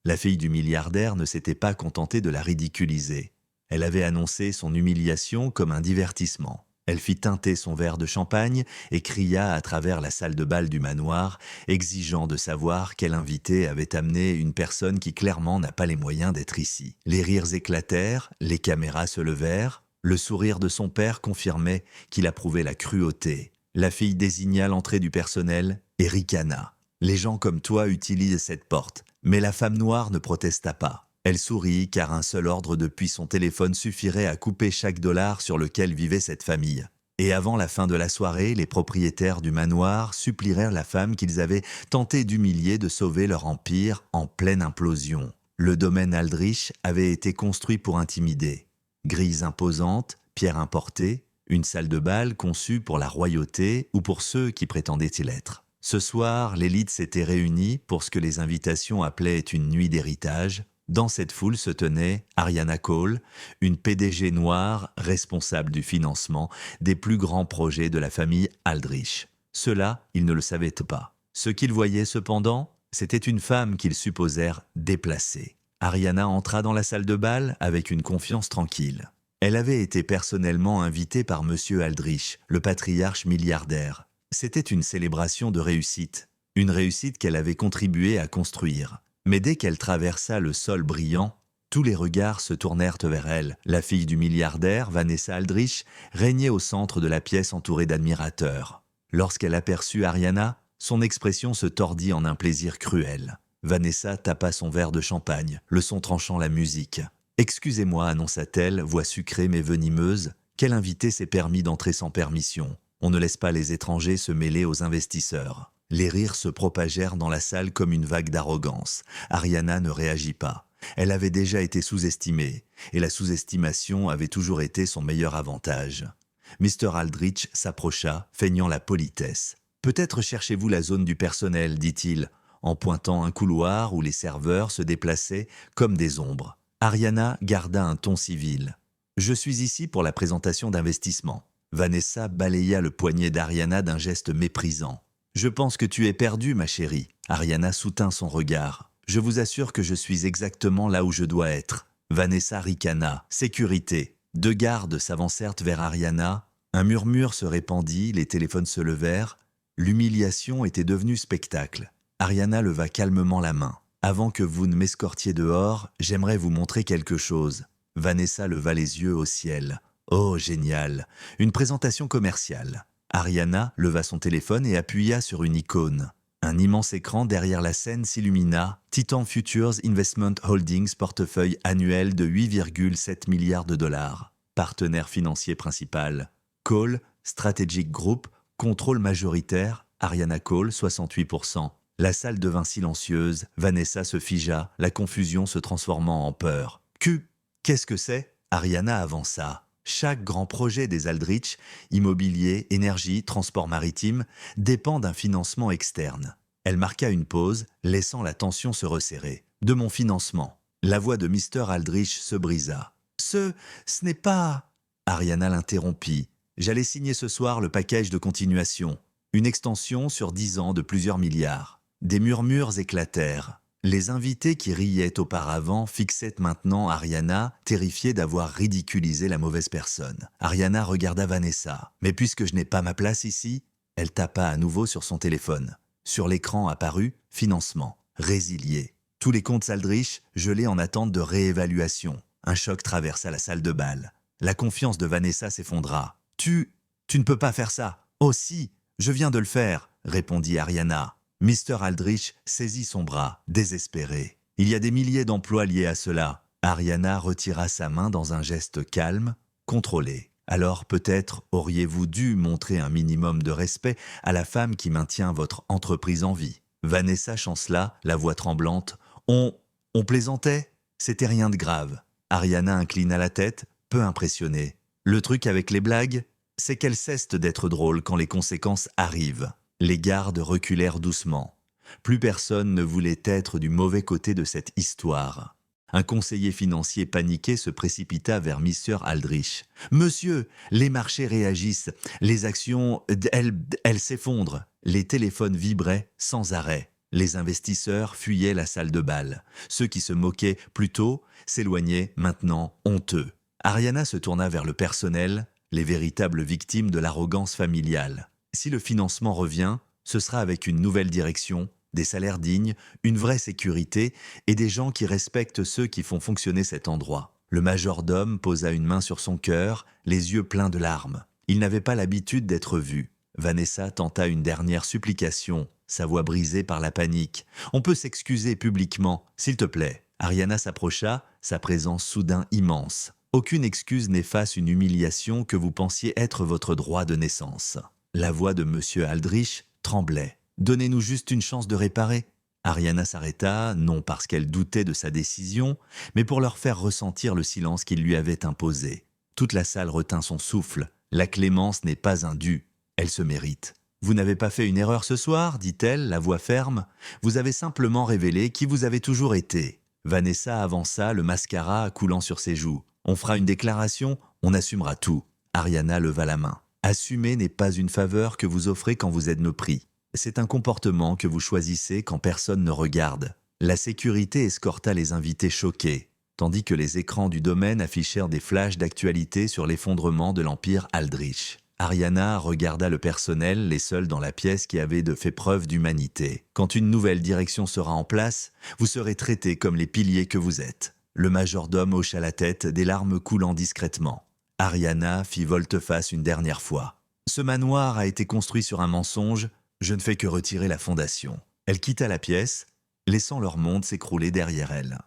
La fille du milliardaire ne s'était pas contentée de la ridiculiser. Elle avait annoncé son humiliation comme un divertissement. Elle fit teinter son verre de champagne et cria à travers la salle de bal du manoir, exigeant de savoir quel invité avait amené une personne qui clairement n'a pas les moyens d'être ici. Les rires éclatèrent, les caméras se levèrent, le sourire de son père confirmait qu'il approuvait la cruauté. La fille désigna l'entrée du personnel et ricana. « Les gens comme toi utilisent cette porte. » Mais la femme noire ne protesta pas. Elle sourit car un seul ordre depuis son téléphone suffirait à couper chaque dollar sur lequel vivait cette famille. Et avant la fin de la soirée, les propriétaires du manoir supplièrent la femme qu'ils avaient tenté d'humilier de sauver leur empire en pleine implosion. Le domaine Aldrich avait été construit pour intimider. Grilles imposantes, pierres importées, une salle de bal conçue pour la royauté ou pour ceux qui prétendaient y l'être. Ce soir, l'élite s'était réunie pour ce que les invitations appelaient une nuit d'héritage. Dans cette foule se tenait Ariana Cole, une PDG noire responsable du financement des plus grands projets de la famille Aldrich. Cela, ils ne le savaient pas. Ce qu'ils voyaient cependant, c'était une femme qu'ils supposèrent déplacée. Ariana entra dans la salle de bal avec une confiance tranquille. Elle avait été personnellement invitée par Monsieur Aldrich, le patriarche milliardaire. C'était une célébration de réussite, une réussite qu'elle avait contribué à construire. Mais dès qu'elle traversa le sol brillant, tous les regards se tournèrent vers elle. La fille du milliardaire, Vanessa Aldrich, régnait au centre de la pièce entourée d'admirateurs. Lorsqu'elle aperçut Ariana, son expression se tordit en un plaisir cruel. Vanessa tapa son verre de champagne, le son tranchant la musique. « Excusez-moi, annonça-t-elle, voix sucrée mais venimeuse, quel invité s'est permis d'entrer sans permission? On ne laisse pas les étrangers se mêler aux investisseurs. » Les rires se propagèrent dans la salle comme une vague d'arrogance. Ariana ne réagit pas. Elle avait déjà été sous-estimée, et la sous-estimation avait toujours été son meilleur avantage. Mr. Aldrich s'approcha, feignant la politesse. « Peut-être cherchez-vous la zone du personnel, dit-il, en pointant un couloir où les serveurs se déplaçaient comme des ombres. Ariana garda un ton civil. « Je suis ici pour la présentation d'investissement. » Vanessa balaya le poignet d'Ariana d'un geste méprisant. « Je pense que tu es perdue, ma chérie. » Ariana soutint son regard. « Je vous assure que je suis exactement là où je dois être. » Vanessa ricana. « Sécurité. » Deux gardes s'avancèrent vers Ariana. Un murmure se répandit, les téléphones se levèrent. L'humiliation était devenue spectacle. Ariana leva calmement la main. « Avant que vous ne m'escortiez dehors, j'aimerais vous montrer quelque chose. » Vanessa leva les yeux au ciel. « Oh, génial. Une présentation commerciale. » Ariana leva son téléphone et appuya sur une icône. Un immense écran derrière la scène s'illumina. Titan Futures Investment Holdings, portefeuille annuel de 8,7 milliards de dollars. Partenaire financier principal. Cole, Strategic Group, contrôle majoritaire. Ariana Cole, 68%. La salle devint silencieuse. Vanessa se figea, la confusion se transformant en peur. Qu'est-ce que c'est ? Ariana avança. Chaque grand projet des Aldrich, immobilier, énergie, transport maritime, dépend d'un financement externe. Elle marqua une pause, laissant la tension se resserrer. « De mon financement. » La voix de Mr. Aldrich se brisa. « Ce n'est pas... » Ariana l'interrompit. « J'allais signer ce soir le package de continuation. Une extension sur 10 ans de plusieurs milliards. » Des murmures éclatèrent. Les invités qui riaient auparavant fixaient maintenant Ariana, terrifiée d'avoir ridiculisé la mauvaise personne. Ariana regarda Vanessa. « Mais puisque je n'ai pas ma place ici ?» Elle tapa à nouveau sur son téléphone. Sur l'écran apparut « Financement. Résilié. » Tous les comptes Aldrich gelés en attente de réévaluation. Un choc traversa la salle de bal. La confiance de Vanessa s'effondra. « Tu ne peux pas faire ça. »« Oh si, je viens de le faire, » répondit Ariana. Mr. Aldrich saisit son bras, désespéré. « Il y a des milliers d'emplois liés à cela. » Ariana retira sa main dans un geste calme, contrôlé. « Alors peut-être auriez-vous dû montrer un minimum de respect à la femme qui maintient votre entreprise en vie. » Vanessa chancela, la voix tremblante. « On plaisantait ? C'était rien de grave. » Ariana inclina la tête, peu impressionnée. « Le truc avec les blagues, c'est qu'elles cessent d'être drôles quand les conséquences arrivent. » Les gardes reculèrent doucement. Plus personne ne voulait être du mauvais côté de cette histoire. Un conseiller financier paniqué se précipita vers Mr. Aldrich. « Monsieur, les marchés réagissent. Les actions, elles s'effondrent. » Les téléphones vibraient sans arrêt. Les investisseurs fuyaient la salle de bal. Ceux qui se moquaient plus tôt s'éloignaient maintenant honteux. Ariana se tourna vers le personnel, les véritables victimes de l'arrogance familiale. Si le financement revient, ce sera avec une nouvelle direction, des salaires dignes, une vraie sécurité et des gens qui respectent ceux qui font fonctionner cet endroit. Le majordome posa une main sur son cœur, les yeux pleins de larmes. Il n'avait pas l'habitude d'être vu. Vanessa tenta une dernière supplication, sa voix brisée par la panique. « On peut s'excuser publiquement, s'il te plaît. » Ariana s'approcha, sa présence soudain immense. Aucune excuse n'efface une humiliation que vous pensiez être votre droit de naissance. La voix de M. Aldrich tremblait. « Donnez-nous juste une chance de réparer. » Ariana s'arrêta, non parce qu'elle doutait de sa décision, mais pour leur faire ressentir le silence qu'il lui avait imposé. Toute la salle retint son souffle. La clémence n'est pas un dû. Elle se mérite. « Vous n'avez pas fait une erreur ce soir, dit-elle, la voix ferme. Vous avez simplement révélé qui vous avez toujours été. » Vanessa avança, le mascara coulant sur ses joues. « On fera une déclaration, on assumera tout. » Ariana leva la main. « Assumer n'est pas une faveur que vous offrez quand vous êtes nos prix. C'est un comportement que vous choisissez quand personne ne regarde. » La sécurité escorta les invités choqués, tandis que les écrans du domaine affichèrent des flashs d'actualité sur l'effondrement de l'empire Aldrich. Ariana regarda le personnel, les seuls dans la pièce qui avaient fait preuve d'humanité. « Quand une nouvelle direction sera en place, vous serez traités comme les piliers que vous êtes. » Le majordome hocha la tête, des larmes coulant discrètement. Ariana fit volte-face une dernière fois. « Ce manoir a été construit sur un mensonge, je ne fais que retirer la fondation. » Elle quitta la pièce, laissant leur monde s'écrouler derrière elle.